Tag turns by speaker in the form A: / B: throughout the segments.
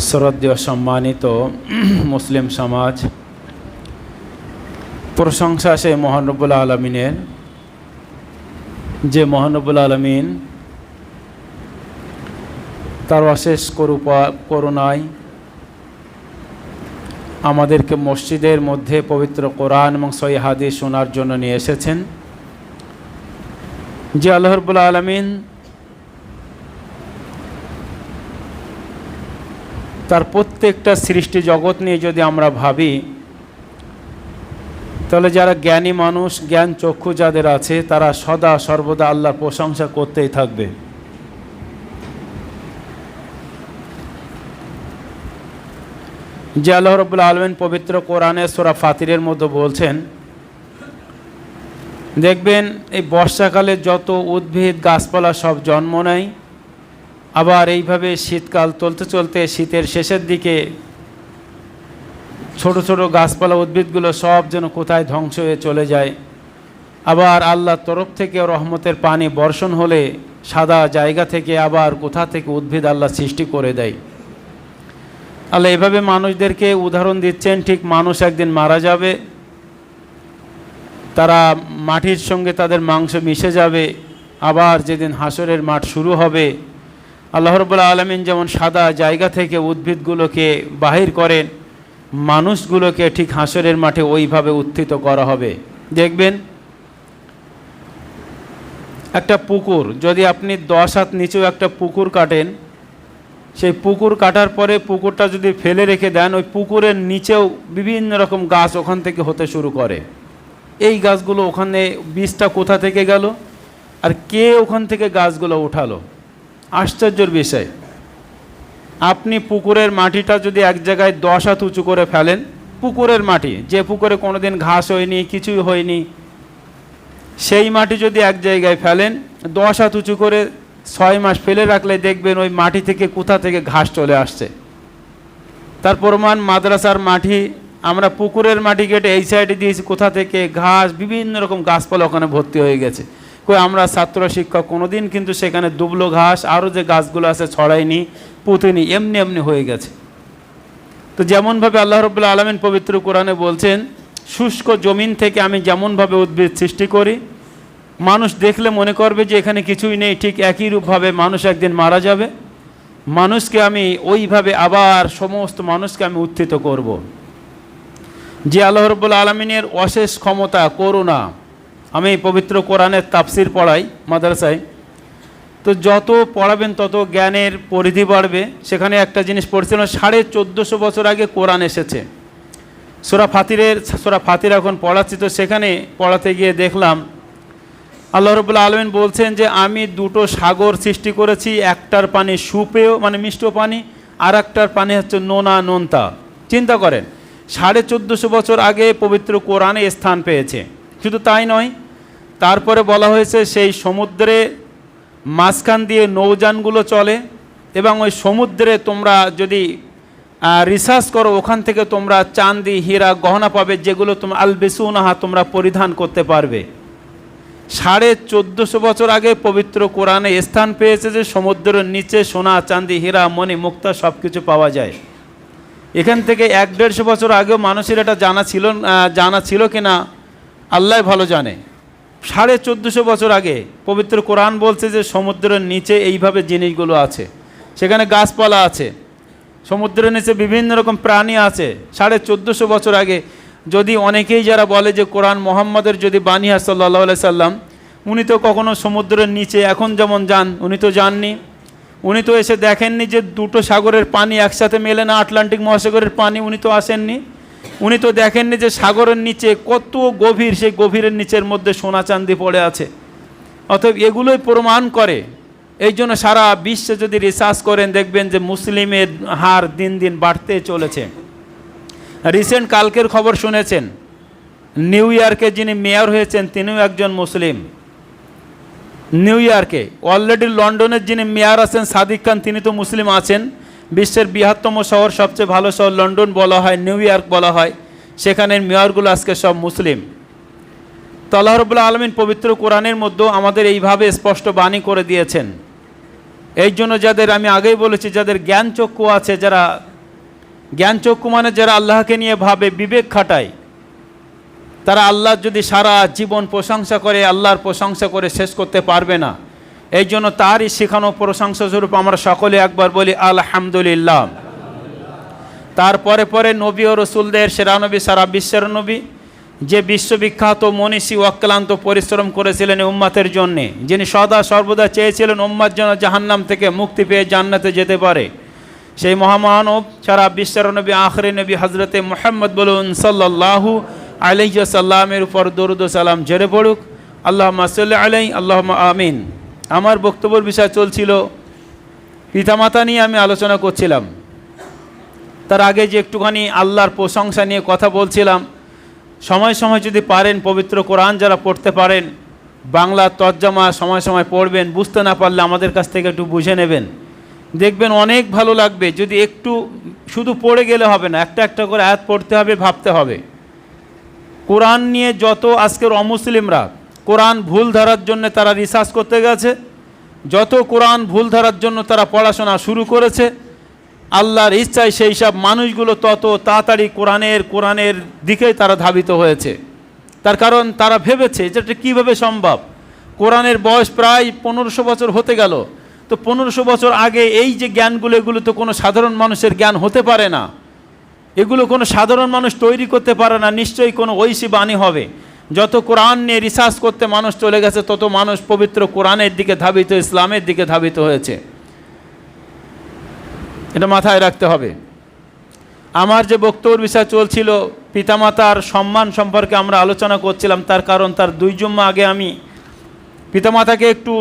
A: শ্রদ্ধেয় সম্মানিত মুসলিম সমাজ, প্রশংসা সেই মহান রব্বুল আলামিনের, যে মহান রব্বুল আলামিন তার অশেষ করুণায় আমাদেরকে মসজিদের মধ্যে পবিত্র কোরআন এবং সহিহ হাদিস শোনার জন্য নিয়ে এসেছেন। যে আল্লাহ রাব্বুল আলামিন তার প্রত্যেকটা সৃষ্টি জগৎ নিয়ে যদি আমরা ভাবি, তাহলে যারা জ্ঞানী মানুষ, জ্ঞান চক্ষু যাদের আছে, তারা সদা সর্বদা আল্লাহর প্রশংসা করতেই থাকবে। যে আল্লাহ রাব্বুল আলামিন পবিত্র কোরআনে সূরা ফাতিরের মধ্যে বলছেন, দেখবেন এই বর্ষাকালে যত উদ্ভিদ গাছপালা সব জন্ম নেয়, আবার এইভাবে শীতকাল চলতে চলতে শীতের শেষের দিকে ছোট ছোট গাছপালা উদ্ভিদগুলো সব যেন কোথায় ধ্বংস হয়ে চলে যায়। আবার আল্লাহর তরফ থেকে রহমতের পানি বর্ষণ হলে সাদা জায়গা থেকে আবার কোথা থেকে উদ্ভিদ আল্লাহ সৃষ্টি করে দেয়। আল্লাহ এভাবে মানুষদেরকে উদাহরণ দিচ্ছেন, ঠিক মানুষ একদিন মারা যাবে, তারা মাটির সঙ্গে তাদের মাংস মিশে যাবে। আবার যেদিন হাসরের মাঠ শুরু হবে, আল্লাহ রাব্বুল আলামিন যেমন সাদা জায়গা থেকে উদ্ভিদগুলোকে বাহির করেন, মানুষগুলোকে ঠিক হাসরের মাঠে ওইভাবে উত্থিত করা হবে। দেখবেন একটা পুকুর, যদি আপনি 10 হাত নিচেও একটা পুকুর কাটেন, সেই পুকুর কাটার পরে পুকুরটা যদি ফেলে রেখে দেন, ওই পুকুরের নিচেও বিভিন্ন রকম গাছ ওখান থেকে হতে শুরু করে। এই গাছগুলো ওখানে বীজটা কোথা থেকে গেল আর কে ওখান থেকে গাছগুলো উঠালো? আশ্চর্যের বিষয়। আপনি পুকুরের মাটিটা যদি এক জায়গায় 10 হাত উঁচু করে ফেলেন, পুকুরের মাটি, যে পুকুরে কোনোদিন ঘাস হয়নি, কিছুই হয়নি, সেই মাটি যদি এক জায়গায় ফেলেন 10 হাত উঁচু করে 6 মাস ফেলে রাখলে দেখবেন ওই মাটি থেকে কোথা থেকে ঘাস চলে আসছে। তার প্রমাণ মাদ্রাসার মাটি, আমরা পুকুরের মাটি কেটে এই সাইডে দিয়েছি, কোথা থেকে ঘাস, বিভিন্ন রকম গাছপালা ওখানে ভর্তি হয়ে গেছে। কই আমরা ছাত্র শিক্ষক কোনোদিন কিন্তু সেখানে দুবলো ঘাস আরও যে গাছগুলো আছে ছড়ায়নি, পুঁতিনি, এমনি এমনি হয়ে গেছে। তো যেমনভাবে আল্লাহ রাব্বুল আলামিন পবিত্র কোরআনে বলছেন, শুষ্ক জমিন থেকে আমি যেমনভাবে উদ্ভিদ সৃষ্টি করি, মানুষ দেখলে মনে করবে যে এখানে কিছুই নেই, ঠিক একই রূপভাবে মানুষ একদিন মারা যাবে, মানুষকে আমি ওইভাবে আবার সমস্ত মানুষকে আমি উত্থিত করব। যে আল্লাহ রাব্বুল আলামিনের অশেষ ক্ষমতা, করুণা। আমি পবিত্র কোরআনের তাফসির পড়াই মাদ্রাসায়, তো যত পড়াবেন তত জ্ঞানের পরিধি বাড়বে। সেখানে একটা জিনিস পড়ছিলাম, 1450 বছর আগে কোরআন এসেছে। সূরা ফাতির এখন পড়াচ্ছি, তো সেখানে পড়াতে গিয়ে দেখলাম আল্লাহ রাব্বুল আলামিন বলছেন যে আমি 2টো সাগর সৃষ্টি করেছি, একটার পানি সুপেয় মানে মিষ্ট পানি, আর একটার পানি হচ্ছে নোনতা। চিন্তা করেন, 1450 বছর আগে পবিত্র কোরআনে স্থান পেয়েছে। শুধু তাই নয়, তারপরে বলা হয়েছে সেই সমুদ্রে মাঝখান দিয়ে নৌযানগুলো চলে, এবং ওই সমুদ্রে তোমরা যদি রিসার্চ করো, ওখান থেকে তোমরা চাঁদি হীরা গহনা পাবে, যেগুলো তোমরা আলবিসুনাহা তোমরা পরিধান করতে পারবে। 1450 বছর আগে পবিত্র কোরআনে স্থান পেয়েছে যে সমুদ্রের নিচে সোনা চাঁদি হীরা মণি মুক্তা সব কিছু পাওয়া যায়। এখান থেকে 1-150 বছর আগেও মানুষের এটা জানা ছিল কিনা আল্লাহ ভালো জানে। 1450 বছর আগে পবিত্র কোরআন বলছে যে সমুদ্রের নিচে এইভাবে জিনিসগুলো আছে, সেখানে গাছপালা আছে, সমুদ্রের নিচে বিভিন্ন রকম প্রাণী আছে। 1450 বছর আগে যদি অনেকেই যারা বলে যে কোরআন মোহাম্মদের যদি বাণী হয় সাল্লাল্লাহু আলাইহি সাল্লাম, উনি তো কখনো সমুদ্রের নিচে এখন যেমন যান, উনি তো যাননি। উনি তো এসে দেখেননি যে 2টো সাগরের পানি একসাথে মেলে না, আটলান্টিক মহাসাগরের পানি, উনি তো আসেননি। উনি তো দেখেননি যে সাগরের নিচে কত গভীর, সেই গভীরের নিচের মধ্যে সোনা চাঁদি পড়ে আছে। অতএব এগুলোই প্রমাণ করে। এই জন্য সারা বিশ্বে যদি রিসার্চ করেন, দেখবেন যে মুসলিমের হার দিন দিন বাড়তে চলেছে। রিসেন্ট কালকের খবর শুনেছেন, নিউ ইয়র্কে যিনি মেয়র হয়েছেন তিনিও একজন মুসলিম। নিউ ইয়র্কে, অলরেডি লন্ডনের যিনি মেয়র আছেন সাদিক খান, তিনি তো মুসলিম আছেন। বিশ্বের বৃহত্তম শহর, সবচেয়ে ভালো শহর লন্ডন বলা হয়, নিউ ইয়র্ক বলা হয়, সেখানের মেয়রগুলো আজকে সব মুসলিম। তো আল্লাহ রাব্বুল আলামিন পবিত্র কোরআনের মধ্যেও আমাদের এইভাবে স্পষ্ট বাণী করে দিয়েছেন। এই জন্য যাদের, আমি আগেই বলেছি, যাদের জ্ঞান চক্ষু আছে, যারা জ্ঞানচক্ষু মানে যারা আল্লাহকে নিয়ে ভাবে, বিবেক খাটায়, তারা আল্লাহর যদি সারা জীবন প্রশংসা করে, আল্লাহর প্রশংসা করে শেষ করতে পারবে না। এই জন্য তারই শেখানো প্রশংসা স্বরূপ আমরা সকলে একবার বলি আলহামদুলিল্লাহ। তারপরে পরে নবী ও রসুলদের সেরা নবী, সারা বিশ্বের নবী, যে বিশ্ববিখ্যাত মনীষী অক্লান্ত পরিশ্রম করেছিলেন উম্মাতের জন্যে, যিনি সদা সর্বদা চেয়েছিলেন উম্মার যেন জাহান্নাম থেকে মুক্তি পেয়ে জান্নাতে যেতে পারে, সেই মহামানব সারা বিশ্বের নবী আখরি নবী হজরতে মুহাম্মদ বলুন সাল্লাল্লাহু আলাইহি ওয়াসাল্লামের উপর দরুদ ও সালাম ঝরে পড়ুক। আল্লাহুম্মা সাল্লি আলাইহি, আল্লাহুম্মা আমিন। আমার বক্তব্যের বিষয় চলছিল পিতামাতা নিয়ে আমি আলোচনা করছিলাম। তার আগে যে একটুখানি আল্লাহর প্রশংসা নিয়ে কথা বলছিলাম, সময় সময় যদি পারেন পবিত্র কোরআন যারা পড়তে পারেন, বাংলা তর্জমা সময় সময় পড়বেন, বুঝতে না পারলে আমাদের কাছ থেকে একটু বুঝে নেবেন, দেখবেন অনেক ভালো লাগবে। যদি একটু শুধু পড়ে গেলে হবে না, একটা একটা করে আয়াত পড়তে হবে, ভাবতে হবে। কোরআন নিয়ে যত আজকের অমুসলিমরা কোরআন ভুল ধরার জন্য তারা রিসার্চ করতে গেছে, যত কোরআন ভুল ধরার জন্য তারা পড়াশোনা শুরু করেছে, আল্লাহর ইচ্ছায় সেই সব মানুষগুলো তত তাড়াতাড়ি কোরআনের দিকেই তারা ধাবিত হয়েছে। তার কারণ তারা ভেবেছে যেটা কীভাবে সম্ভব। কোরআনের বয়স প্রায় 1500 বছর হতে গেল, তো 1500 বছর আগে এই যে জ্ঞানগুলো, এগুলো তো কোনো সাধারণ মানুষের জ্ঞান হতে পারে না, এগুলো কোনো সাধারণ মানুষ তৈরি করতে পারে না, নিশ্চয়ই কোনো ঐশী বাণী হবে। যত কোরআন নিয়ে রিসার্চ করতে মানুষ চলে গেছে, তত মানুষ পবিত্র কোরআনের দিকে ধাবিত, ইসলামের দিকে ধাবিত হয়েছে। এটা মাথায় রাখতে হবে। আমার যে বক্তব্যের বিষয় চলছিল পিতামাতার সম্মান সম্পর্কে আমরা আলোচনা করছিলাম। তার কারণ তার 2 জুম্মা আগে আমি পিতামাতাকে একটু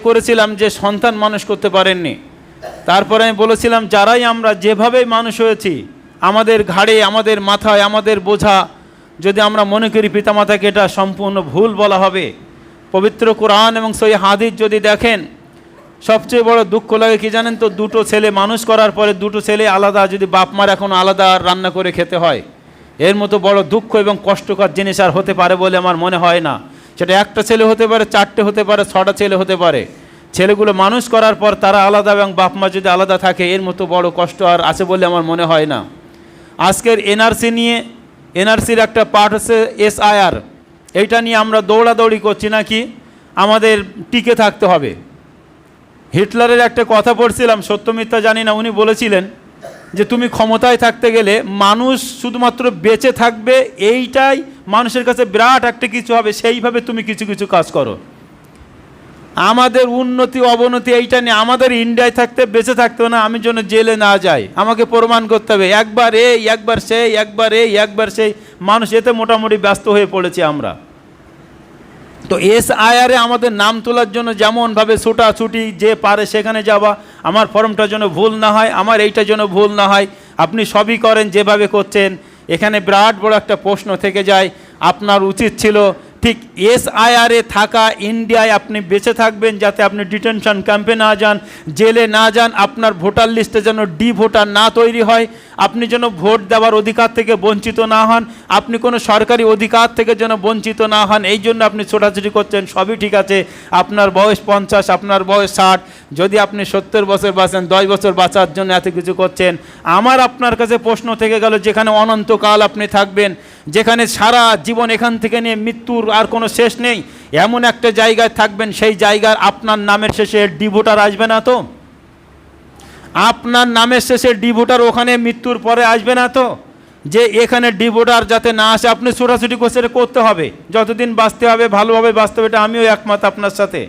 A: করেছিলাম যে সন্তান মানুষ করতে পারেননি। তারপরে আমি বলেছিলাম যারাই আমরা যেভাবে মানুষ হয়েছি, আমাদের ঘাড়ে, আমাদের মাথায়, আমাদের বোঝা, যদি আমরা মনে করি পিতামাতাকে এটা সম্পূর্ণ ভুল বলা হবে। পবিত্র কোরআন এবং সহিহ হাদিস যদি দেখেন, সবচেয়ে বড় দুঃখ লাগে কি জানেন তো, 2টো ছেলে মানুষ করার পরে 2টো ছেলে আলাদা, যদি বাপ মার এখন আলাদা রান্না করে খেতে হয়, এর মতো বড় দুঃখ এবং কষ্টকর জিনিস আর হতে পারে বলে আমার মনে হয় না। সেটা একটা ছেলে হতে পারে, 4টে হতে পারে, 6টা ছেলে হতে পারে। ছেলেগুলো মানুষ করার পর তারা আলাদা এবং বাপ মা যদি আলাদা থাকে, এর মতো বড় কষ্ট আর আছে বলে আমার মনে হয় না। আজকের এনআরসি নিয়ে, এনআরসির একটা পার্ট হচ্ছে SIR, এইটা নিয়ে আমরা দৌড়াদৌড়ি করছি নাকি আমাদের টিকে থাকতে হবে। হিটলারের একটা কথা পড়ছিলাম, সত্য মিথ্যা জানি না, উনি বলেছিলেন যে তুমি ক্ষমতায় থাকতে গেলে মানুষ শুধুমাত্র বেঁচে থাকবে, এইটাই মানুষের কাছে বিরাট একটা কিছু হবে, সেইভাবে তুমি কিছু কিছু কাজ করো। আমাদের উন্নতি অবনতি এইটা নিয়ে, আমাদের ইন্ডিয়ায় থাকতে বেঁচে থাকতে না, আমি যেন জেলে না যাই, আমাকে প্রমাণ করতে হবে, একবার এই একবার সেই, একবার এই একবার সেই, মানুষ এতে মোটামুটি ব্যস্ত হয়ে পড়েছি আমরা। তো SIR-এ আমাদের নাম তোলার জন্য যেমনভাবে ছুটাছুটি, যে পারে সেখানে যাওয়া, আমার ফর্মটা যেন ভুল না হয়, আমার এইটা যেন ভুল না হয়। আপনি সবই করেন যেভাবে করছেন, এখানে বিরাট বড় একটা প্রশ্ন থেকে যায়। আপনার উচিত ছিল ঠিক SIR-এ থাকা, ইন্ডিয়ায় আপনি বেঁচে থাকবেন, যাতে আপনি ডিটেনশন ক্যাম্পে না যান, জেলে না যান, আপনার ভোটার লিস্টে যেন ভোটার না তৈরি হয়, আপনি যেন ভোট দেওয়ার অধিকার থেকে বঞ্চিত না হন, আপনি কোনো সরকারি অধিকার থেকে যেন বঞ্চিত না হন, এই জন্য আপনি ছোটাছুটি করছেন। সবই ঠিক আছে, আপনার বয়স 50, আপনার বয়স 60, যদি আপনি 70 বছর বাঁচেন, 10 বছর বাঁচার জন্য এত কিছু করছেন। আমার আপনার কাছে প্রশ্ন থেকে গেল, যেখানে অনন্তকাল আপনি থাকবেন, যেখানে সারা জীবন এখান থেকে নিয়ে মৃত্যুর আর কোনো শেষ নেই, এমন একটা জায়গায় থাকবেন, সেই জায়গার আপনার নামের শেষে ভোটার আসবে না তো? আপনার নামের শেষে ভোটার ওখানে মৃত্যুর পরে আসবে না তো? যে এখানে ভোটার যাতে না আসে, আপনি ছোটাছুটি করতে হবে, যতদিন বাঁচতে হবে ভালোভাবে বাঁচতে হবে। এটা আমিও একমত আপনার সাথে,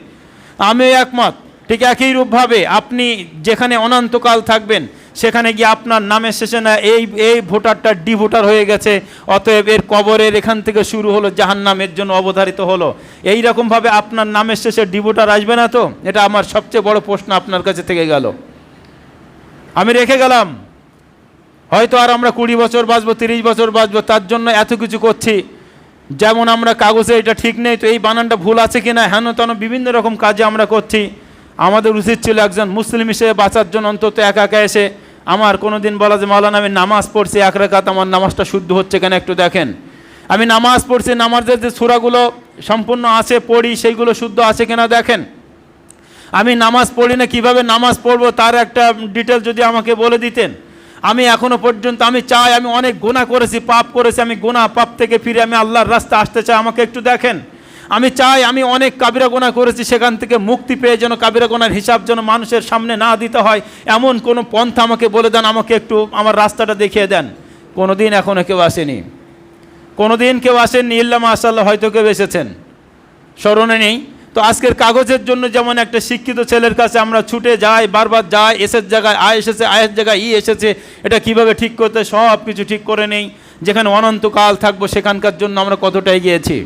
A: আমিও একমত। ঠিক একই রূপভাবে আপনি যেখানে অনন্তকাল থাকবেন, সেখানে গিয়ে আপনার নামের শেষে না এই ভোটারটা ভোটার হয়ে গেছে, অতএব এর কবরের এখান থেকে শুরু হলো জাহান্নামের জন্য অবধারিত হলো, এই রকমভাবে আপনার নামের শেষে ভোটার আসবে না তো? এটা আমার সবচেয়ে বড় প্রশ্ন আপনার কাছে থেকে গেল। আমি রেখে গেলাম, হয়তো আর আমরা 20 বছর বাঁচবো, 30 বছর বাঁচবো, তার জন্য এত কিছু করছি। যেমন আমরা কাগজে এটা ঠিক নেই, তো এই বানানটা ভুল আছে কিনা, হেন তেন বিভিন্ন রকম কাজে আমরা করছি। আমাদের উচিত ছিল একজন মুসলিম হিসেবে বাঁচার জন্য অন্তত একা একা এসে আমার কোনো দিন বলা যে মাওলানা আমি নামাজ পড়ছি 1 রাকাত, আমার নামাজটা শুদ্ধ হচ্ছে কেন একটু দেখেন। আমি নামাজ পড়ছি, নামাজের যে সূরাগুলো সম্পূর্ণ আছে পড়ি, সেইগুলো শুদ্ধ আছে কিনা দেখেন। আমি নামাজ পড়ি না, কীভাবে নামাজ পড়বো তার একটা ডিটেল যদি আমাকে বলে দিতেন। আমি এখনো পর্যন্ত আমি চাই, আমি অনেক গুনাহ করেছি, পাপ করেছি, আমি গুনাহ পাপ থেকে ফিরে আমি আল্লাহর রাস্তা আসতে চাই, আমাকে একটু দেখেন। আমি চাই আমি অনেক কাবিরা গুনাহ করেছি, সেখান থেকে মুক্তি পেয়ে যেন কাবিরা গুনার হিসাব যেন মানুষের সামনে না দিতে হয়, এমন কোনো পন্থা আমাকে বলে দেন, আমাকে একটু আমার রাস্তাটা দেখিয়ে দেন। কোনোদিন এখনো কেউ আসেনি, কোনোদিন কেউ আসেননি, ইল্লা মাশাআল্লাহ হয়তো কেউ এসেছেন, স্মরণে নেই। তো আজকের কাগজের জন্য যেমন একটা শিক্ষিত ছেলের কাছে আমরা ছুটে যাই, বারবার যাই, এসের জায়গায় আয় এসেছে, আয়ের জায়গায় ই এসেছে, এটা কিভাবে ঠিক করতে, সব কিছু ঠিক করে নেই। যেখানে অনন্তকাল থাকবো সেখানকার জন্য আমরা কতটা এগিয়েছি?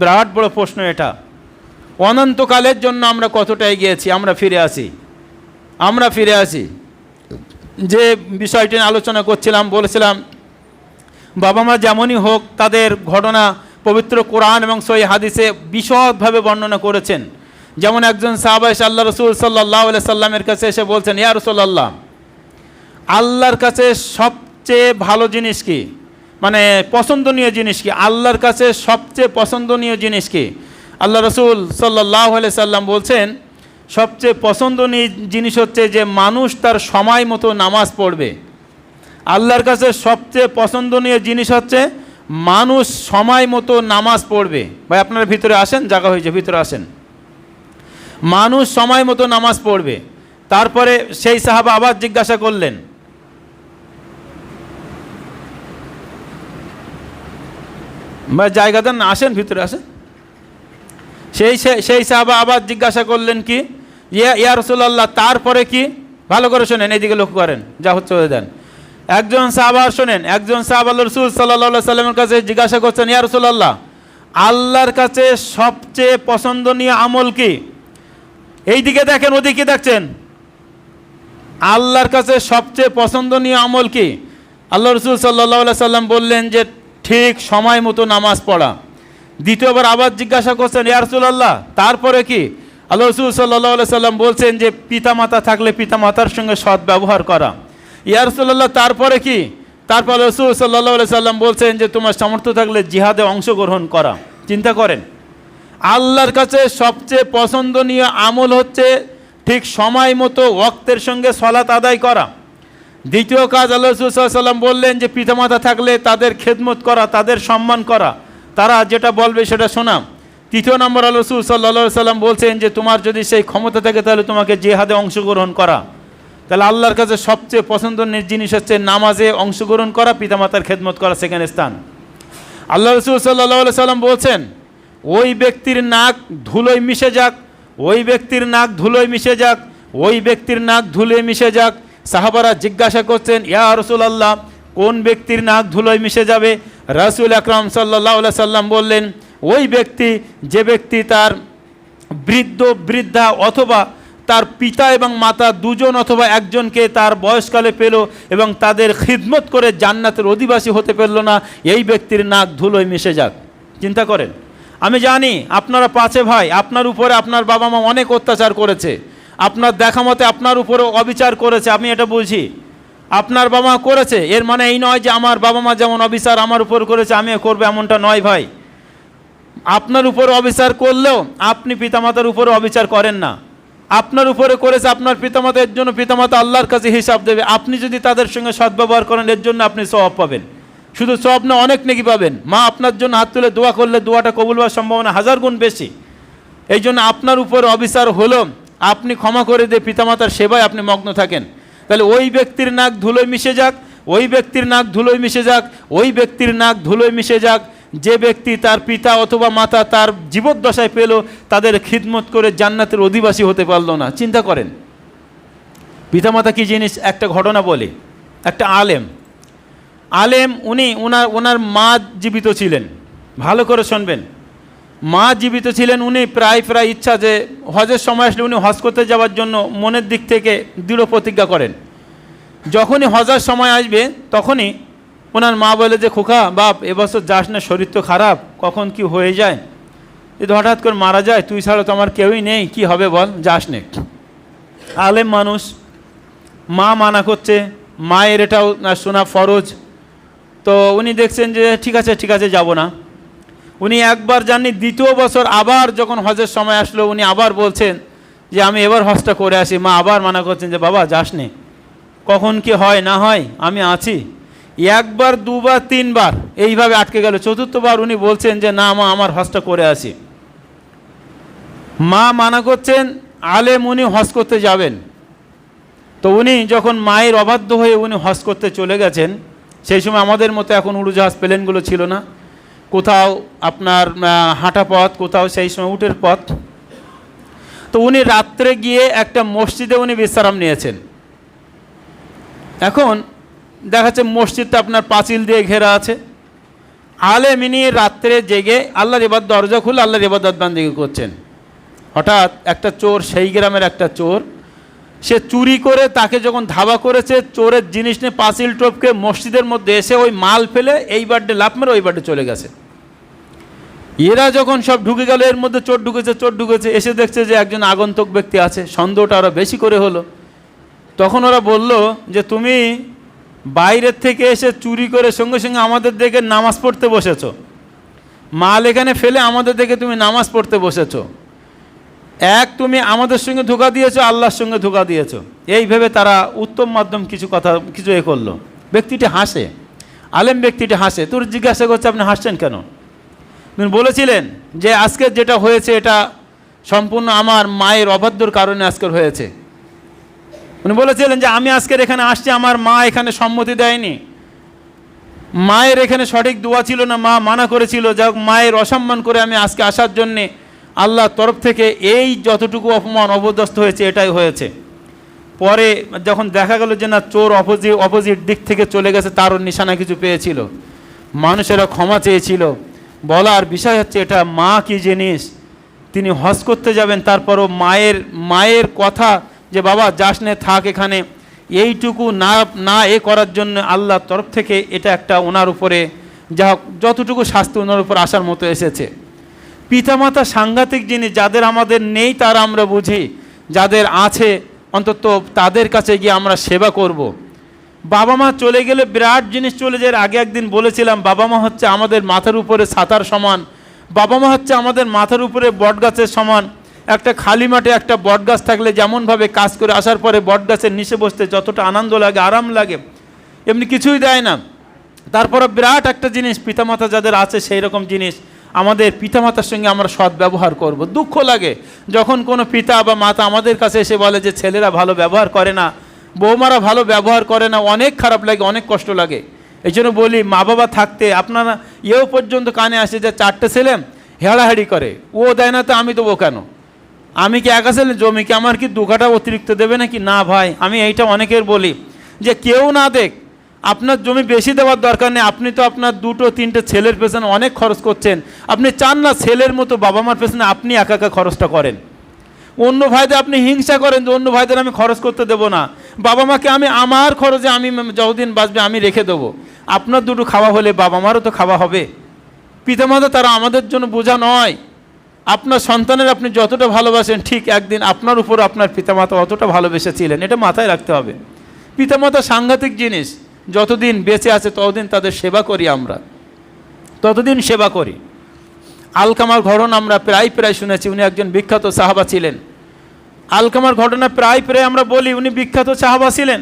A: বিরাট বড় প্রশ্ন এটা। অনন্তকালের জন্য আমরা কতটা এগিয়েছি? আমরা ফিরে আসি। যে বিষয়টি নিয়ে আলোচনা করছিলাম, বলেছিলাম বাবা মা যেমনই হোক, তাদের ঘটনা পবিত্র কোরআন এবং সহিহ হাদিসে বিশদভাবে বর্ণনা করেছেন। যেমন একজন সাহাবা এসে আল্লাহ রসুল সাল্লাল্লাহু আলাইহি সাল্লামের কাছে এসে বলছেন, ইয়া রাসূলুল্লাহ, আল্লাহর কাছে সবচেয়ে ভালো জিনিস কি, মানে পছন্দনীয় জিনিস কি? আল্লাহর কাছে সবচেয়ে পছন্দনীয় জিনিস কি? আল্লাহ রসুল সাল্লাল্লাহু আলাইহি সাল্লাম বলছেন, সবচেয়ে পছন্দনীয় জিনিস হচ্ছে যে মানুষ তার সময় মতো নামাজ পড়বে। আল্লাহর কাছে সবচেয়ে পছন্দনীয় জিনিস হচ্ছে মানুষ সময় মতো নামাজ পড়বে। ভাই আপনারা ভিতরে আসেন, জায়গা হয়েছে, ভিতরে আসেন। মানুষ সময় মতো নামাজ পড়বে। তারপরে সেই সাহাবা আবার জিজ্ঞাসা করলেন, ভাই জায়গা দেন না, আসেন ভিতরে আসেন। সেই সাহাবা আবার জিজ্ঞাসা করলেন কি, ইয়া রাসূলুল্লাহ, তারপরে কি? ভালো করে শোনেন, এইদিকে লক্ষ্য করেন, যা হচ্ছে হয়ে দেন। একজন সাহাবা শোনেন, একজন সাহাবা রাসূল সাল্লাল্লাহু আলাইহি সাল্লামের কাছে জিজ্ঞাসা করছেন, ইয়া রাসূলুল্লাহ, আল্লাহর কাছে সবচেয়ে পছন্দনীয় আমল কি? এইদিকে দেখেন, ওদিকে দেখছেন। আল্লাহর কাছে সবচেয়ে পছন্দনীয় আমল কি? আল্লাহ রসুল সাল্লাল্লাহু আলাইহি সাল্লাম বললেন যে ঠিক সময় মতো নামাজ পড়া। দ্বিতীয়বার আবার জিজ্ঞাসা করছেন, ইয়া রাসূলুল্লাহ, তারপরে কি? আল্লাহ রসুল সাল্লাল্লাহু আলাইহি সাল্লাম বলছেন যে পিতামাতা থাকলে পিতামাতার সঙ্গে সৎ ব্যবহার করা। ইয়া রাসূলুল্লাহ, তারপরে কি? তারপর রাসূল সাল্লাল্লাহু আলাইহি সাল্লাম বলছেন যে তোমার সামর্থ্য থাকলে জিহাদে অংশগ্রহণ করা। চিন্তা করেন, আল্লাহর কাছে সবচেয়ে পছন্দনীয় আমল হচ্ছে ঠিক সময় মতো ওয়াক্তের সঙ্গে সালাত আদায় করা। দ্বিতীয় কাজ আল্লাহ রাসূল সাল্লাল্লাহু আলাইহি সাল্লাম বললেন যে পিতামাতা থাকলে তাদের খেদমত করা, তাদের সম্মান করা, তারা যেটা বলবে সেটা শোনা। তৃতীয় নম্বর আল্লাহ রাসূল সাল্লাল্লাহু আলাইহি সাল্লাম বলছেন যে তোমার যদি সেই ক্ষমতা থাকে তাহলে তোমাকে জিহাদে অংশগ্রহণ করা। তাহলে আল্লাহর কাছে সবচেয়ে পছন্দনীয় জিনিস হচ্ছে নামাজে অংশগ্রহণ করা, পিতামাতার খেদমত করা, সেখানে স্থান। আল্লাহ রাসূল সাল্লাল্লাহু আলাইহি সাল্লাম বলছেন, ওই ব্যক্তির নাক ধুলোয় মিশে যাক, ওই ব্যক্তির নাক ধুলোয় মিশে যাক, ওই ব্যক্তির নাক ধুলোয় মিশে যাক। সাহাবারা জিজ্ঞাসা করছেন, ইয়া রাসূলুল্লাহ, কোন ব্যক্তির নাক ধুলোয় মিশে যাবে? রাসূল আকরাম সাল্লাল্লাহু আলাইহি সাল্লাম বললেন, ওই ব্যক্তি যে ব্যক্তি তার বৃদ্ধ বৃদ্ধা অথবা তার পিতা এবং মাতা দুজন অথবা একজনকে তার বয়সকালে পেল এবং তাদের খিদমত করে জান্নাতের অধিবাসী হতে পারল না, এই ব্যক্তির নাক ধুলোয় মিশে যাক। চিন্তা করেন। আমি জানি আপনারা পাঁচে ভাই, আপনার উপরে আপনার বাবা মা অনেক অত্যাচার করেছে, আপনার দেখা মতে আপনার উপরেও অবিচার করেছে, আমি এটা বুঝি। আপনার বাবা মা করেছে, এর মানে এই নয় যে আমার বাবা মা যেমন অবিচার আমার উপর করেছে আমিও করবো, এমনটা নয় ভাই। আপনার উপরে অবিচার করলেও আপনি পিতামাতার উপরে অবিচার করেন না। আপনার উপরে করেছে আপনার পিতামাতা, এর জন্য পিতামাতা আল্লাহর কাছে হিসাব দেবে। আপনি যদি তাদের সঙ্গে সদ্ব্যবহার করেন এর জন্য আপনি সওয়াব পাবেন, শুধু সওয়াব না অনেক নেকি পাবেন। মা আপনার জন্য হাত তুলে দোয়া করলে দোয়াটা কবুল হওয়ার সম্ভাবনা 1000 গুণ বেশি। এই জন্য আপনার উপর অবিচার হলো, আপনি ক্ষমা করে দিয়ে পিতামাতার সেবায় আপনি মগ্ন থাকেন। তাহলে ওই ব্যক্তির নাক ধুলোয় মিশে যাক, ওই ব্যক্তির নাক ধুলোয় মিশে যাক, ওই ব্যক্তির নাক ধুলোয় মিশে যাক যে ব্যক্তি তার পিতা অথবা মাতা তার জীবদ্দশায় পেল, তাদের খিদমত করে জান্নাতের অধিবাসী হতে পারল না। চিন্তা করেন পিতামাতা কি জিনিস। একটা ঘটনা বলি, একটা আলেম উনি ওনার মা জীবিত ছিলেন, ভালো করে শুনবেন। মা জীবিত ছিলেন, উনি প্রায় ইচ্ছা যে হজের সময় আসলে উনি হজ করতে যাওয়ার জন্য মনের দিক থেকে দৃঢ় প্রতিজ্ঞা করেন। যখনই হজের সময় আসবে তখনই ওনার মা বলে যে খোকা বাপ এবছর যাস না, শরীর তো খারাপ, কখন কি হয়ে যায়, যদি হঠাৎ করে মারা যায়, তুই ছাড়া তো আমার কেউই নেই, কি হবে বল, যাস নে। আলেম মানুষ, মা মানা করছে, মায়ের এটাও শোনা ফরজ। তো উনি দেখছেন যে ঠিক আছে যাব না। উনি একবার জাননি, দ্বিতীয় বছর আবার যখন হজের সময় আসলো উনি আবার বলছেন যে আমি এবার হজটা করে আসি। মা আবার মানা করছেন যে বাবা যাস নে। কখন কি হয় না হয় আমি আছি। একবার, দুবার, তিনবার এইভাবে আটকে গেল। চতুর্থবার উনি বলছেন যে না মা, আমার হজটা করে আসি। মা মানা করছেন, আলেম উনি হজ করতে যাবেন। তো উনি যখন মায়ের অবাধ্য হয়ে উনি হজ করতে চলে গেছেন, সেই সময় আমাদের মতো এখন উড়োজাহাজ প্লেনগুলো ছিল না, কোথাও আপনার হাঁটা পথ, কোথাও সেই সময় উটের পথ। তো উনি রাত্রে গিয়ে একটা মসজিদে উনি বিশ্রাম নিয়েছেন। এখন দেখা যাচ্ছে মসজিদটা আপনার পাঁচিল দিয়ে ঘেরা আছে। আলেম ইনি রাত্রে জেগে আল্লাহর ইবাদত, দরজা খুলে আল্লাহর ইবাদত বান্দিগি করছেন। হঠাৎ একটা চোর, সেই গ্রামের একটা চোর, সে চুরি করে তাকে যখন ধাবা করেছে, চোরের জিনিস নিয়ে পাঁচিল টপকে মসজিদের মধ্যে এসে ওই মাল ফেলে এই বাড্ডে লাফ মেরে ওই বাড্ডে চলে গেছে। এরা যখন সব ঢুকে গেল, এর মধ্যে চোর ঢুকেছে, এসে দেখছে যে একজন আগন্তুক ব্যক্তি আছে, সন্দেহটা আরও বেশি করে হলো। তখন ওরা বলল যে তুমি বাইরের থেকে এসে চুরি করে সঙ্গে সঙ্গে আমাদের দেখে নামাজ পড়তে বসেছো, মাল এখানে ফেলে আমাদের দেখে তুমি নামাজ পড়তে বসেছো। তুমি আমাদের সঙ্গে ধোঁকা দিয়েছো, আল্লাহর সঙ্গে ধোঁকা দিয়েছো। এই ভেবে তারা উত্তম মাধ্যম কিছু করলো। ব্যক্তিটি হাসে, আলেম ব্যক্তিটি হাসে। তোর জিজ্ঞাসা করছে আপনি হাসছেন কেন? তুমি বলেছিলেন যে আজকে যেটা হয়েছে এটা সম্পূর্ণ আমার মায়ের অবাধ্যর কারণে আজকের হয়েছে। উনি বলেছিলেন যে আমি আজকের এখানে আসছি, আমার মা এখানে সম্মতি দেয়নি, মায়ের এখানে সঠিক দোয়া ছিল না, মা মানা করেছিল। যাক, মায়ের অসম্মান করে আমি আজকে আসার জন্যে আল্লাহর তরফ থেকে এই যতটুকু অপমান অপদস্থ হয়েছে এটাই হয়েছে। পরে যখন দেখা গেল যে না, চোর অপোজিট দিক থেকে চলে গেছে, তারও নিশানা কিছু পেয়েছিল, মানুষেরা ক্ষমা চেয়েছিল। বলার বিষয় হচ্ছে এটা মা কি জিনিস। তিনি হজ করতে যাবেন, তারপরও মায়ের কথা যে বাবা যাস নে, থাক এখানে, এইটুকু না করার জন্য আল্লাহর তরফ থেকে এটা একটা ওনার উপরে যতটুকু শাস্তি ওনার উপর আসার মতো এসেছে। পিতামাতা সাংঘাতিক জিনিস, যাদের আমাদের নেই তারা আমরা বুঝি, যাদের আছে অন্তত তাদের কাছে গিয়ে আমরা সেবা করব। বাবা মা চলে গেলে বিরাট জিনিস চলে যায়। আগে একদিন বলেছিলাম, বাবা মা হচ্ছে আমাদের মাথার উপরে ছাতার সমান, বাবা মা হচ্ছে আমাদের মাথার উপরে বটগাছের সমান। একটা খালি মাঠে একটা বটগাছ থাকলে যেমনভাবে কাজ করে আসার পরে বটগাছের নিচে বসতে যতটা আনন্দ লাগে, আরাম লাগে, এমনি কিছুই দেয় না। তারপরে বিরাট একটা জিনিস, পিতামাতা যাদের আছে সেই রকম জিনিস, আমাদের পিতামাতার সঙ্গে আমরা সৎ ব্যবহার করব। দুঃখ লাগে যখন কোনো পিতা বা মাতা আমাদের কাছে এসে বলে যে ছেলেরা ভালো ব্যবহার করে না, বৌমারা ভালো ব্যবহার করে না, অনেক খারাপ লাগে, অনেক কষ্ট লাগে। এই জন্য বলি, মা বাবা থাকতে আপনারা এও পর্যন্ত কানে আসে যে 4টে ছেলে হেড়াহেড়ি করে, ও দেয় না তো আমি দেবো কেন? আমি কি একা ছেলে, জমি কি আমার কি 2 কাঠা অতিরিক্ত দেবে নাকি? না ভাই, আমি এইটা অনেকের বলি যে কেউ না দেখ, আপনার জমি বেশি দেওয়ার দরকার নেই। আপনি তো আপনার 2-3টে ছেলের পেছনে অনেক খরচ করছেন, আপনি চান না ছেলের মতো বাবা মার পেছনে আপনি একা একা খরচটা করেন। অন্য ভাইদের আপনি হিংসা করেন যে অন্য ভাইদের আমি খরচ করতে দেবো না, বাবা মাকে আমি আমার খরচে আমি যতদিন বাঁচবে আমি রেখে দেবো। আপনার 2টো খাওয়া হলে বাবা মারও তো খাওয়া হবে। পিতামাতা তারা আমাদের জন্য বোঝা নয়। আপনার সন্তানের আপনি যতটা ভালোবাসেন, ঠিক একদিন আপনার উপর আপনার পিতামাতা অতটা ভালোবেসেছিলেন, এটা মাথায় রাখতে হবে। পিতামাতা সাংঘাতিক জিনিস, যতদিন বেঁচে আছে ততদিন তাদের সেবা করি, আমরা ততদিন সেবা করি। আলকামার ঘটনা আমরা প্রায় শুনেছি, উনি একজন বিখ্যাত সাহাবা ছিলেন। আলকামার ঘটনা প্রায় আমরা বলি, উনি বিখ্যাত সাহাবা ছিলেন।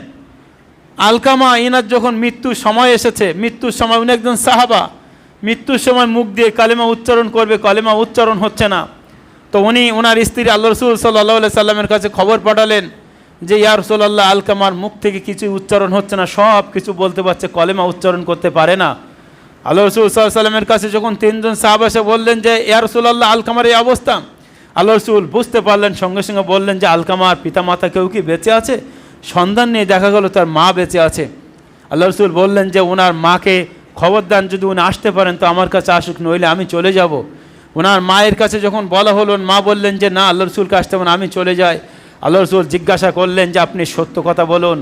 A: আলকামা ইনার যখন মৃত্যুর সময় এসেছে, মৃত্যুর সময় উনি একজন সাহাবা, মৃত্যুর সময় মুখ দিয়ে কালেমা উচ্চারণ করবে, কালেমা উচ্চারণ হচ্ছে না। তো উনি ওনার স্ত্রী আল্লাহ রসুল সাল্লাল্লাহু সাল্লামের কাছে খবর পাঠালেন যে ইয়া রাসূলুল্লাহ, আলকামার মুখ থেকে কিছুই উচ্চারণ হচ্ছে না, সব কিছু বলতে পারছে, কলেমা উচ্চারণ করতে পারে না। আল্লাহ রসুল সাল্লাল্লাহু সাল্লামের কাছে যখন 3জন সাহাবা এসে বললেন যে ইয়া রাসূলুল্লাহ, আলকামার এই অবস্থা, আল্লাহ রসুল বুঝতে পারলেন, সঙ্গে সঙ্গে বললেন যে আলকামার পিতামাতা কেউ কি বেঁচে আছে? সন্ধান নিয়ে দেখা গেল তার মা বেঁচে আছে। আল্লাহ রসুল বললেন যে ওনার মাকে খবর দেন, যদি উনি আসতে পারেন তো আমার কাছে আসুক, নইলে আমি চলে যাব। ওনার মায়ের কাছে যখন বলা হলো, মা বললেন যে না, আল্লাহ রসুলকে আসতে পারেন, আমি চলে যাই। আল্লাহ রসুল জিজ্ঞাসা করলেন যে আপনি সত্য কথা বলুন,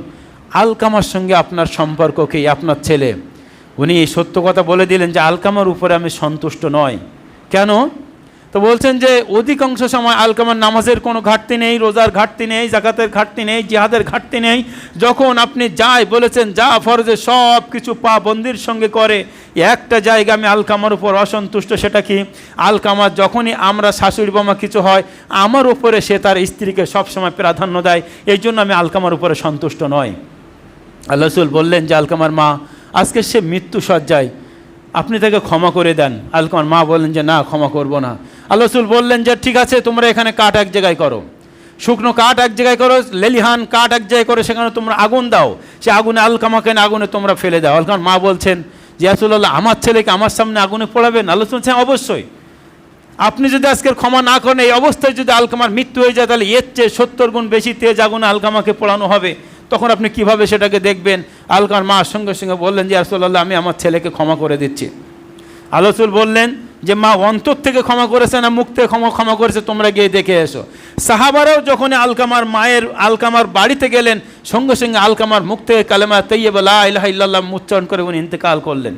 A: আলকামার সঙ্গে আপনার সম্পর্ক কি? আপনার ছেলে। উনি এই সত্য কথা বলে দিলেন যে আলকামার উপরে আমি সন্তুষ্ট নয়। কেন? তো বলছেন যে অধিকাংশ সময় আলকামার নামাজের কোনো ঘাটতি নেই, রোজার ঘাটতি নেই, জাকাতের ঘাটতি নেই, জিহাদের ঘাটতি নেই। যখন আপনি যাই বলেছেন, যা ফরজে সব কিছু পাবন্দির সঙ্গে করে, একটা জায়গা আমি আলকামার উপর অসন্তুষ্ট। সেটা কি? আলকামার যখনই আমরা শাশুড়ি বাবা কিছু হয় আমার উপরে, সে তার স্ত্রীকে সবসময় প্রাধান্য দেয়, এই জন্য আমি আলকামার উপরে সন্তুষ্ট নয়। আল্লাহ রাসূল বললেন যে আলকামার মা আজকে সে মৃত্যু সজ্জায়, আপনি তাকে ক্ষমা করে দেন। আলকামার মা বললেন যে না, ক্ষমা করব না। আল্লাহ রাসূল বললেন যে ঠিক আছে, তোমরা এখানে কাঠ এক জায়গায় করো, শুকনো কাঠ এক জায়গায় করো, লেলিহান কাঠ এক জায়গায় করো, সেখানে তোমরা আগুন দাও, সে আগুনে আলকামাকে আগুনে তোমরা ফেলে দাও। আলকামার মা বলছেন যে রাসূলুল্লাহ, আমার ছেলেকে আমার সামনে আগুনে পোড়াবেন? আল্লাহ রাসূল বলছেন অবশ্যই। আপনি যদি আজকের ক্ষমা না করেন, এই অবস্থায় যদি আলকামার মৃত্যু হয়ে যায়, তাহলে এর চেয়ে 70 গুণ বেশি তেজ আগুনে আলকামাকে পোড়ানো হবে, তখন আপনি কিভাবে সেটাকে দেখবেন? আলকামার মা সঙ্গে সঙ্গে বললেন যে রাসূলুল্লাহ, আমি আমার ছেলেকে ক্ষমা করে দিচ্ছি। আল্লাহ রাসূল বললেন যে মা অন্তর থেকে ক্ষমা করেছে না মুখ থেকে ক্ষমা করেছে, তোমরা গিয়ে দেখে এসো। সাহাবারাও যখন আলকামার বাড়িতে গেলেন, সঙ্গে সঙ্গে আলকামার মুখ থেকে কালেমা তাইয়্যিবা লা ইলাহা ইল্লাল্লাহ উচ্চারণ করে উনি ইন্তেকাল করলেন।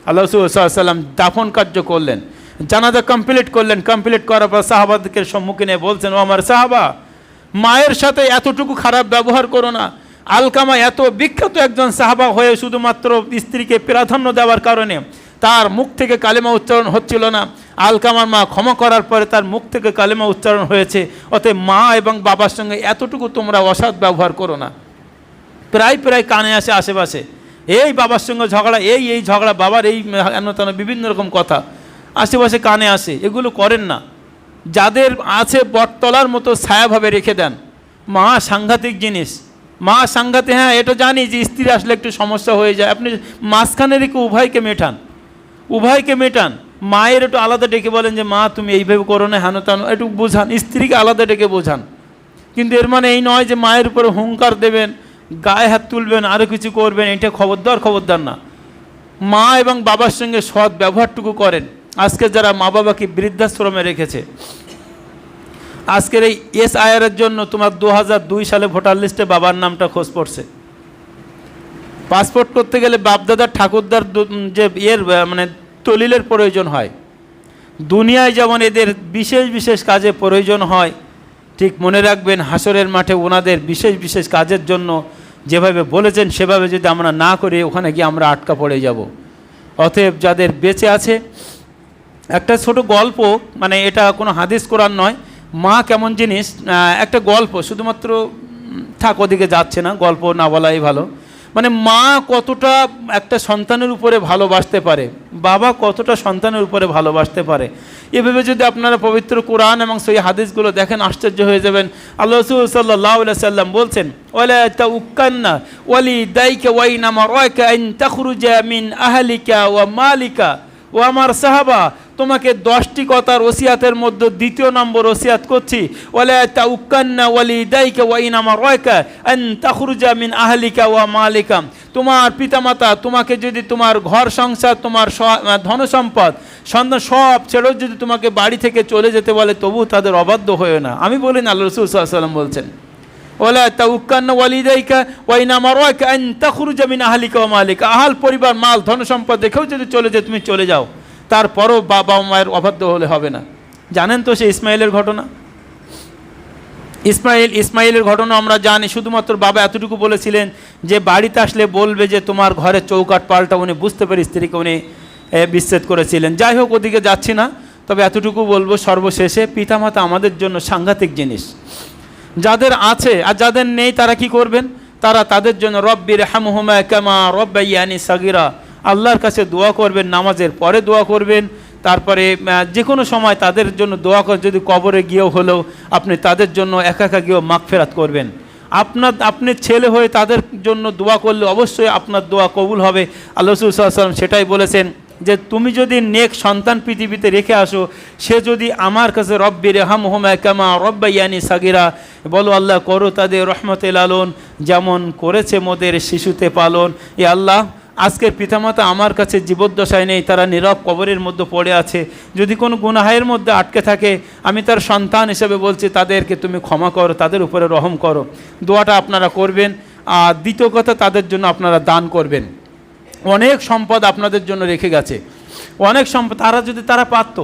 A: আল্লাহ রাসূল সাল্লাল্লাহু আলাইহি ওয়াসাল্লাম দাফন কার্য করলেন, জানাজা কমপ্লিট করলেন। কমপ্লিট করার পর সাহাবাদের সম্মুখে নিয়ে বলছেন, ও আমার সাহাবা, মায়ের সাথে এতটুকু খারাপ ব্যবহার করো না। আলকামা এত বিখ্যাত একজন সাহাবা হয়ে শুধুমাত্র স্ত্রীকে প্রাধান্য দেওয়ার কারণে তার মুখ থেকে কালেমা উচ্চারণ হচ্ছিল না। আলকামার মা ক্ষমা করার পরে তার মুখ থেকে কালেমা উচ্চারণ হয়েছে। অতএব মা এবং বাবার সঙ্গে এতটুকু তোমরা অসৎ ব্যবহার করো না। প্রায় কানে আসে আশেপাশে, এই বাবার সঙ্গে ঝগড়া, এই ঝগড়া, বাবার এই এনতেন বিভিন্ন রকম কথা আশেপাশে কানে আসে। এগুলো করেন না। যাদের আছে বটতলার মতো ছায়াভাবে রেখে দেন। মা সাংঘাতিক জিনিস, মা সাংঘাতিক। হ্যাঁ, এটা জানি যে স্ত্রী আসলে একটু সমস্যা হয়ে যায়, আপনি মাঝখানে রেখে উভয়কে মেটান। মায়ের একটু আলাদা ডেকে বলেন যে মা তুমি এইভাবে করো না, হেন তেন, একটু বোঝান, স্ত্রীকে আলাদা ডেকে বোঝান। কিন্তু এর মানে এই নয় যে মায়ের উপরে হুঙ্কার দেবেন, গায়ে হাত তুলবেন, আরও কিছু করবেন, এটা খবরদার না। মা এবং বাবার সঙ্গে সৎ ব্যবহারটুকু করেন। আজকে যারা মা বাবাকে বৃদ্ধাশ্রমে রেখেছে, আজকের এই SIR এর জন্য তোমার 2002 সালে ভোটার লিস্টে বাবার নামটা খোঁজ পড়ছে। পাসপোর্ট করতে গেলে বাপদাদার ঠাকুরদার যে মানে দলিলের প্রয়োজন হয়। দুনিয়ায় যেমন এদের বিশেষ কাজে প্রয়োজন হয়, ঠিক মনে রাখবেন হাসরের মাঠে ওনাদের বিশেষ কাজের জন্য যেভাবে বলেছেন সেভাবে যদি আমরা না করি, ওখানে গিয়ে আমরা আটকা পড়ে যাব। অতএব যাদের বেঁচে আছে, একটা ছোট গল্প, মানে এটা কোনো হাদিস কোরআন নয়, মা কেমন জিনিস, একটা গল্প, শুধুমাত্র থাক ওদিকে যাচ্ছে না, গল্প না বলাই ভালো। মানে মা কতটা একটা সন্তানের উপরে ভালোবাসতে পারে, বাবা কতটা সন্তানের উপরে ভালোবাসতে পারে, এভাবে যদি আপনারা পবিত্র কোরআন এবং সেই হাদিসগুলো দেখেন, আশ্চর্য হয়ে যাবেন। আল্লাহ রাসূল সাল্লাল্লাহু আলাইহি সাল্লাম বলছেন, ওয়ালা তাউক্কান্না ওয়ালিদাইকা ওয়া ইনামা রাকা আন তাখরুজা মিন আহলিকা ওয়া মালিকা। ও আমার সাহাবা, তোমাকে 10টি কথার ওসিয়াতের মধ্যে দ্বিতীয় নম্বর ওসিয়াত করছি, ওয়ালা তাউক্কান্না ওয়ালিদাইকা ওয়া ইনামা রাকা আন তাখরুজা মিন আহলিকা ওয়া মালিকা। তোমার পিতামাতা তোমাকে যদি তোমার ঘর সংসার, তোমার ধন সম্পদ, সন্তান সব ছেড়েও যদি তোমাকে বাড়ি থেকে চলে যেতে বলে, তবু তাদের অবাধ্য হয়েও না। আমি বলি না, আল্লাহ রাসূল সাল্লাল্লাহু আলাইহি ওয়াসাল্লাম বলছেন, ওয়ালা তাউক্কান্না ওয়ালিদাইকা ওয়া ইনামা রাকা আন তাখরুজা মিন আহলিকা ওয়া মালিকা। আহাল পরিবার, মাল, ধন সম্পদ দেখেও যদি চলে যায়, তুমি চলে যাও, তারপরও বাবা মায়ের অবাধ্য হলে হবে না। জানেন তো সেই ইসমাইলের ঘটনা, ইসমাইলের ঘটনা আমরা জানি। শুধুমাত্র বাবা এতটুকু বলেছিলেন যে বাড়িতে আসলে বলবে যে তোমার ঘরের চৌকাঠ পাল্টা। উনি বুঝতে পেরে স্ত্রীকে উনি বিচ্ছেদ করেছিলেন। যাই হোক, ওদিকে যাচ্ছি না, তবে এতটুকু বলবো, সর্বশেষে পিতামাতা আমাদের জন্য সাংঘাতিক জিনিস। যাদের আছে আর যাদের নেই, তারা কি করবেন? তারা তাদের জন্য রব্বির হামহুমা কামা রব্বায়ানি সাগীরা, আল্লাহর কাছে দোয়া করবেন, নামাজের পরে দোয়া করবেন, তারপরে যে কোনো সময় তাদের জন্য দোয়া করে। যদি কবরে গিয়েও হলেও আপনি তাদের জন্য একা গিয়েও মাগফিরাত করবেন। আপনি ছেলে হয়ে তাদের জন্য দোয়া করলে অবশ্যই আপনার দোয়া কবুল হবে। আল্লাহ রাসূল সাল্লাল্লাহু আলাইহি ওয়াসাল্লাম সেটাই বলেছেন যে তুমি যদি নেক সন্তান পৃথিবীতে রেখে আসো, সে যদি আমার কাছে রব্বির হামহুমা কামা রব্বায়ানি সাগীরা বলো, আল্লাহ করো তাদের রহমতে লালন, যেমন করেছে মোদের শিশুতে পালন। এ আল্লাহ, আজকের পিতামাতা আমার কাছে জীবদ্দশায় নেই, তারা নীরব কবরের মধ্যে পড়ে আছে। যদি কোনো গুনাহের মধ্যে আটকে থাকে, আমি তার সন্তান হিসেবে বলছি, তাদেরকে তুমি ক্ষমা করো, তাদের উপরে রহম করো। দোয়াটা আপনারা করবেন। আর দ্বিতীয় কথা, তাদের জন্য আপনারা দান করবেন। অনেক সম্পদ আপনাদের জন্য রেখে গেছে, অনেক সম্পদ। তারা পারত,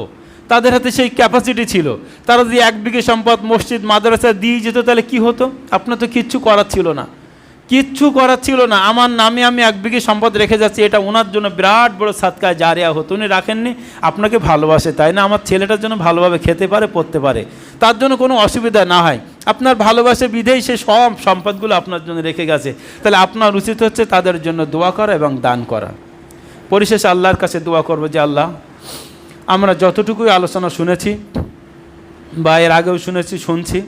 A: তাদের হাতে সেই ক্যাপাসিটি ছিল, তারা যদি 1 বিঘে সম্পদ মসজিদ মাদ্রাসা দিয়ে যেত, তাহলে কি হতো? আপনার তো কিচ্ছু করার ছিল না। আমার নামে আমি 1 বিঘে সম্পদ রেখে যাচ্ছি, এটা ওনার জন্য বিরাট বড় সাদকায়ে জারিয়া হতো। উনি রাখেননি, আপনাকে ভালোবাসে, তাই না? আমার ছেলেটার জন্য ভালোভাবে খেতে পারে, পড়তে পারে, তার জন্য কোনো অসুবিধা না হয়। আপনার ভালোবাসে বিধেই সে সব সম্পদগুলো আপনার জন্য রেখে গেছে। তাহলে আপনার উচিত হচ্ছে তাদের জন্য দোয়া করা এবং দান করা। পরিশেষে আল্লাহর কাছে দোয়া করব যে আল্লাহ, আমরা যতটুকুই আলোচনা শুনেছি বা এর আগেও শুনছি,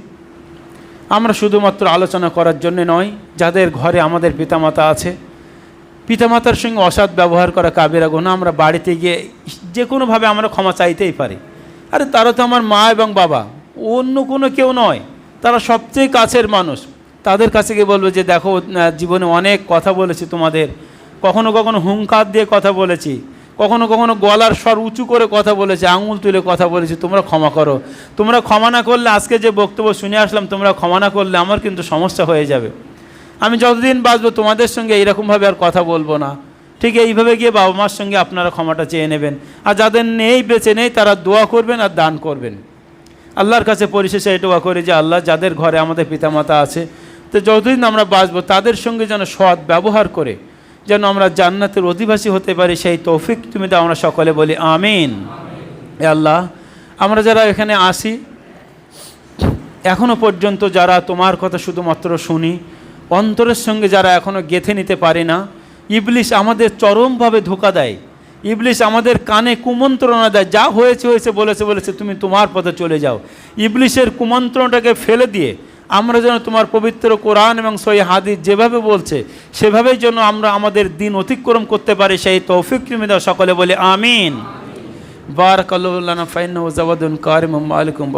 A: আমরা শুধুমাত্র আলোচনা করার জন্য নয়, যাদের ঘরে আমাদের পিতামাতা আছে, পিতামাতার সঙ্গে অসৎ ব্যবহার করা কাবিরা গুনাহ, আমরা বাড়িতে গিয়ে যে কোনোভাবে আমরা ক্ষমা চাইতেই পারি। আরে তারা তো আমার মা এবং বাবা, অন্য কোনো কেউ নয়, তারা সবচেয়ে কাছের মানুষ। তাদের কাছে গিয়ে বলবো যে দেখো, জীবনে অনেক কথা বলেছি তোমাদের, কখনো কখনো হুঙ্কার দিয়ে কথা বলেছি, কখনো কখনো গলার স্বর উঁচু করে কথা বলেছি, আঙুল তুলে কথা বলেছি, তোমরা ক্ষমা করো। তোমরা ক্ষমা না করলে, আজকে যে বক্তব্য শুনে আসলাম, তোমরা ক্ষমা না করলে আমার কিন্তু সমস্যা হয়ে যাবে। আমি যতদিন বাঁচবো তোমাদের সঙ্গে এইরকমভাবে আর কথা বলবো না। ঠিক এইভাবে গিয়ে বাবা মার সঙ্গে আপনারা ক্ষমাটা চেয়ে নেবেন। আর যাদের নেই, বেঁচে নেই, তারা দোয়া করবেন আর দান করবেন। আল্লাহর কাছে পরিশেষে এই দোয়া করি যে আল্লাহ, যাদের ঘরে আমাদের পিতামাতা আছে, তো যতদিন আমরা বাঁচবো তাদের সঙ্গে যেন সৎ ব্যবহার করে যেন আমরা জান্নাতের অধিবাসী হতে পারি, সেই তৌফিক তুমি দাও। আমরা সকলে বলি আমিন। এ আল্লাহ, আমরা যারা এখানে আসি, এখনও পর্যন্ত যারা তোমার কথা শুধুমাত্র শুনি, অন্তরের সঙ্গে যারা এখনও গেঁথে নিতে পারি না, ইবলিশ আমাদের চরমভাবে ধোঁকা দেয়, ইবলিশ আমাদের কানে কুমন্ত্রণা দেয়, যা হয়েছে হয়েছে, বলেছে তুমি তোমার পথে চলে যাও। ইবলিশের কুমন্ত্রণাটাকে ফেলে দিয়ে আমরা যেন তোমার পবিত্র কোরআন এবং সহিহ হাদিস যেভাবে বলছে সেভাবেই যেন আমরা আমাদের দিন অতিক্রম করতে পারি, সেই তৌফিক তুমি দাও। সকলে বলে আমিন। বারাকাল্লাহু লানা ফাইন্নাহু জাওয়াদুন কারিমুম আলাইকুম।